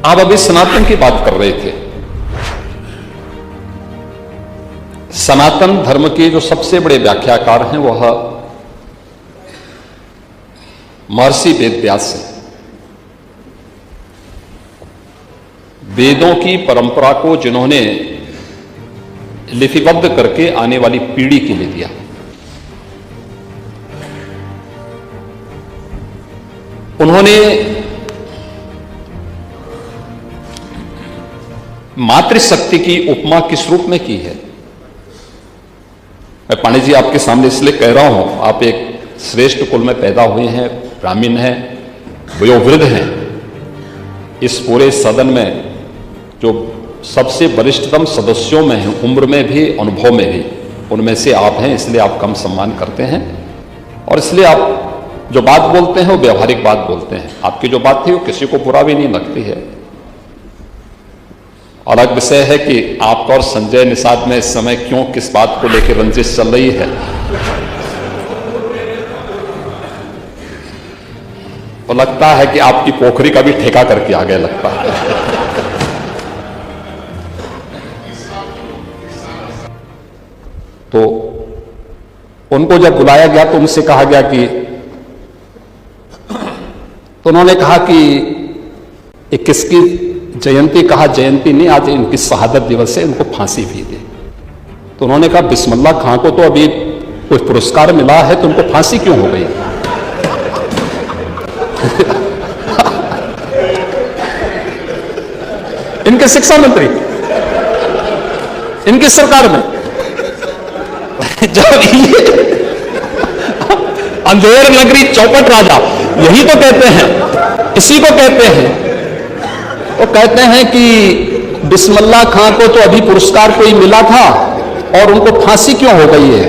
आप अभी सनातन की बात कर रहे थे। सनातन धर्म के जो सबसे बड़े व्याख्याकार हैं वह महर्षि वेदव्यास हैं। वेदों की परंपरा को जिन्होंने लिपिबद्ध करके आने वाली पीढ़ी के लिए दिया, उन्होंने मातृशक्ति की उपमा किस रूप में की है? मैं पांडे जी आपके सामने इसलिए कह रहा हूं, आप एक श्रेष्ठ कुल में पैदा हुए हैं, ब्राह्मण हैं, वयोवृद्ध हैं। इस पूरे सदन में जो सबसे वरिष्ठतम सदस्यों में हैं, उम्र में भी अनुभव में भी, उनमें से आप हैं, इसलिए आप कम सम्मान करते हैं और इसलिए आप जो बात बोलते हैं वो व्यवहारिक बात बोलते हैं। आपकी जो बात थी वो किसी को बुरा भी नहीं लगती है। अलग विषय है कि आपका और संजय निषाद में इस समय क्यों किस बात को लेकर रंजिश चल रही है, तो लगता है कि आपकी पोखरी का भी ठेका करके आ गया लगता है। तो उनको जब बुलाया गया तो उनसे कहा गया कि, तो उन्होंने कहा कि ये किसकी जयंती? कहा जयंती नहीं, आज इनकी शहादत दिवस है, इनको फांसी भी दे। तो उन्होंने कहा बिस्मिल्लाह खां को तो अभी कोई पुरस्कार मिला है, तो उनको फांसी क्यों हो गई? इनके शिक्षा मंत्री, इनकी सरकार में जब ये अंधेर नगरी चौपट राजा, यही तो कहते हैं, इसी को कहते हैं। वो कहते हैं कि बिस्मिल्लाह खां को तो अभी पुरस्कार कोई मिला था और उनको फांसी क्यों हो गई है?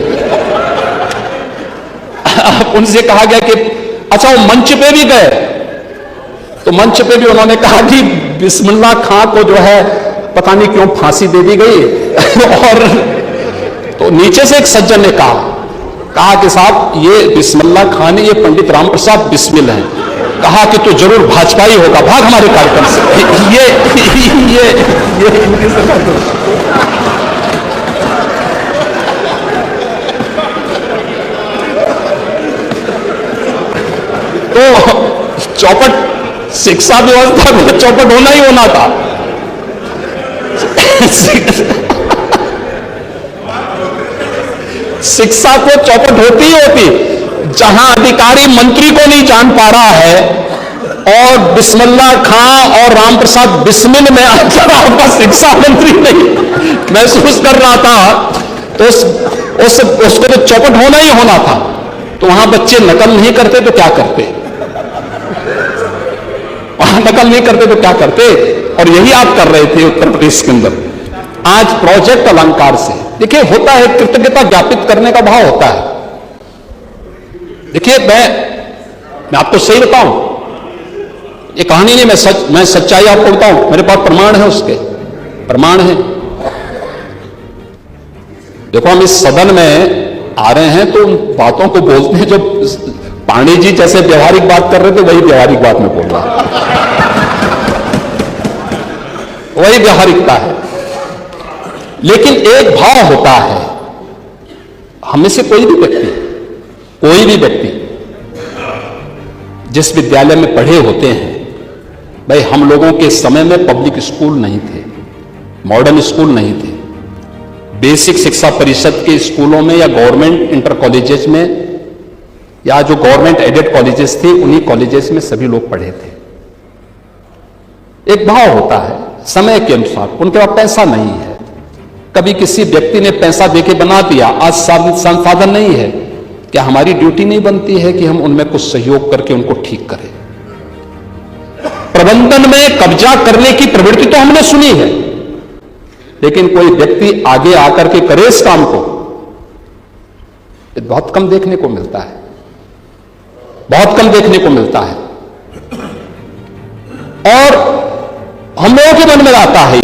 उनसे कहा गया कि अच्छा वो मंच पे भी गए, तो मंच पे भी उन्होंने कहा कि बिस्मिल्लाह खां को जो है पता नहीं क्यों फांसी दे दी गई। और तो नीचे से एक सज्जन ने कहा कि साहब ये बिस्मिल्लाह खां ने, ये पंडित राम प्रसाद बिस्मिल हैं, कहा कि तो जरूर भाजपा ही होगा, भाग हमारे कार्यक्रम से। ये इनकी सरकार। तो चौपट शिक्षा व्यवस्था में चौपट होना ही होना था। शिक्षा को चौपट होती ही होती। जहां अधिकारी मंत्री को नहीं जान पा रहा है और बिस्मिल्लाह खां और राम प्रसाद बिस्मिल में आपका शिक्षा मंत्री नहीं महसूस कर रहा था, तो उसको तो चौपट होना ही होना था। तो वहां बच्चे नकल नहीं करते तो क्या करते? वहां नकल नहीं करते तो क्या करते? और यही आप कर रहे थे उत्तर प्रदेश के अंदर। आज प्रोजेक्ट अलंकार से देखिए होता है, कृतज्ञता ज्ञापित करने का भाव होता है। देखिए मैं आपको सही बताऊं, ये कहानी नहीं, मैं सच्चाई आपको बताऊं, मेरे पास प्रमाण है, उसके प्रमाण है। देखो हम इस सदन में आ रहे हैं तो उन बातों को बोलते हैं जो पांडे जी जैसे व्यवहारिक बात कर रहे थे, वही व्यवहारिक बात में बोल रहा है। वही व्यवहारिकता है। लेकिन एक भाव होता है, हमें से कोई भी व्यक्ति जिस विद्यालय में पढ़े होते हैं, भाई हम लोगों के समय में पब्लिक स्कूल नहीं थे, मॉडर्न स्कूल नहीं थे। बेसिक शिक्षा परिषद के स्कूलों में या गवर्नमेंट इंटर कॉलेजेस में या जो गवर्नमेंट एडेड कॉलेजेस थे, उन्हीं कॉलेजेस में सभी लोग पढ़े थे। एक भाव होता है समय के अनुसार, उनके पास पैसा नहीं है, कभी किसी व्यक्ति ने पैसा देके बना दिया, आज संसाधन नहीं है, क्या हमारी ड्यूटी नहीं बनती है कि हम उनमें कुछ सहयोग करके उनको ठीक करें? प्रबंधन में कब्जा करने की प्रवृत्ति तो हमने सुनी है, लेकिन कोई व्यक्ति आगे आकर के करे इस काम को, बहुत कम देखने को मिलता है, बहुत कम देखने को मिलता है। और हम लोगों के मन में आता है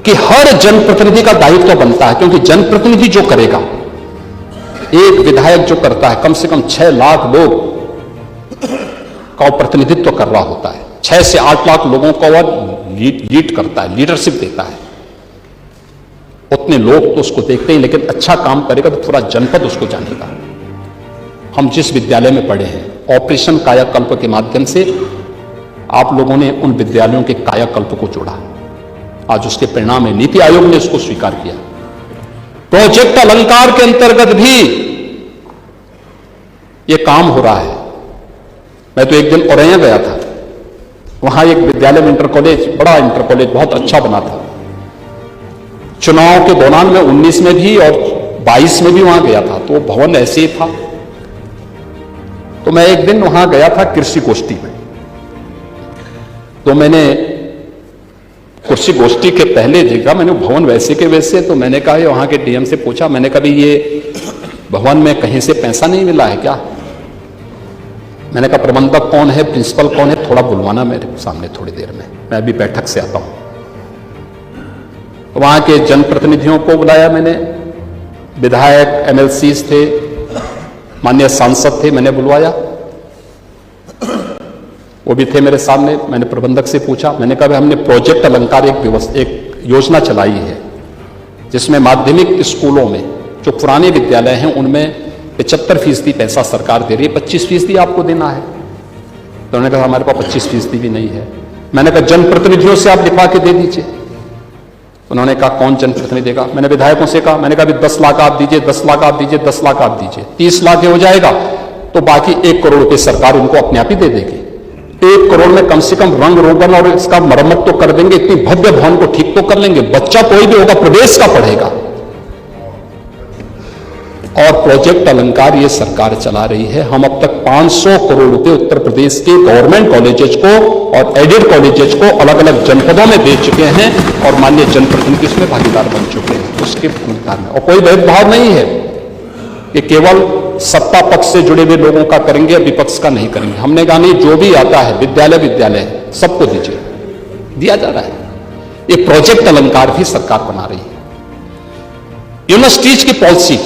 कि हर जनप्रतिनिधि का दायित्व बनता है, क्योंकि जनप्रतिनिधि जो करेगा, एक विधायक जो करता है, कम से कम 6 लाख लोग का प्रतिनिधित्व कर रहा होता है। 6 से 8 लाख लोगों को वह लीड करता है, लीडरशिप देता है। उतने लोग तो उसको देखते हैं, लेकिन अच्छा काम करेगा तो पूरा जनपद उसको जानेगा। हम जिस विद्यालय में पढ़े हैं, ऑपरेशन कायाकल्प के माध्यम से आप लोगों ने उन विद्यालयों के कायाकल्प को जोड़ा। आज उसके परिणाम है, नीति आयोग ने इसको स्वीकार किया। प्रोजेक्ट अलंकार के अंतर्गत भी यह काम हो रहा है। मैं तो एक दिन औरैया गया था, वहां एक विद्यालय में इंटर कॉलेज, बड़ा इंटर कॉलेज बहुत अच्छा बना था। चुनाव के दौरान में 19 में भी और 22 में भी वहां गया था, तो वो भवन ऐसे ही था। तो मैं एक दिन वहां गया था कृषि गोष्ठी में, तो मैंने कृषि गोष्ठी के पहले देखा, मैंने भवन वैसे के वैसे, तो मैंने कहा, वहां के डीएम से पूछा, मैंने कहा ये भवन में कहीं से पैसा नहीं मिला है क्या? मैंने कहा प्रबंधक कौन है, प्रिंसिपल कौन है, थोड़ा बुलवाना मेरे सामने थोड़ी देर में, मैं अभी बैठक से आता हूं। वहां के जनप्रतिनिधियों को बुलाया मैंने, विधायक, एमएलसीज थे, माननीय सांसद थे, मैंने बुलवाया, वो भी थे मेरे सामने। मैंने प्रबंधक से पूछा, मैंने कहा हमने प्रोजेक्ट अलंकार एक योजना चलाई है, जिसमें माध्यमिक स्कूलों में जो पुराने विद्यालय हैं उनमें 75% पैसा सरकार दे रही है, 25% आपको देना है। तो उन्होंने कहा हमारे पास 25% भी नहीं है। मैंने कहा जनप्रतिनिधियों से आप लिखवा के दे दीजिए। उन्होंने कहा कौन जनप्रतिनिधि देगा? मैंने विधायकों से कहा, मैंने कहा अभी 10 लाख आप दीजिए, 10 लाख आप दीजिए, 10 लाख आप दीजिए, 30 लाख हो जाएगा तो बाकी 1 करोड़ रुपए सरकार उनको अपने आप ही दे देगी। 1 करोड़ में कम से कम रंग रोगन और इसका मरम्मत तो कर देंगे, इतनी भव्य भवन को ठीक तो कर लेंगे, बच्चा कोई भी होगा प्रदेश का पढ़ेगा। और प्रोजेक्ट अलंकार ये सरकार चला रही है। हम अब तक 500 करोड़ रुपए उत्तर प्रदेश के गवर्नमेंट कॉलेजेस को और एडेड कॉलेजेस को अलग अलग जनपदों में दे चुके हैं और माननीय जनप्रतिनिधि इसमें भागीदार बन चुके हैं उसके भूमिका में। और कोई भेदभाव नहीं है कि केवल सत्ता पक्ष से जुड़े हुए लोगों का करेंगे, विपक्ष का नहीं करेंगे। हमने कहा नहीं, जो भी आता है विद्यालय सबको दीजिए, दिया जा रहा है। ये प्रोजेक्ट अलंकार भी सरकार बना रही है। यूनिवर्सिटीज की पॉलिसी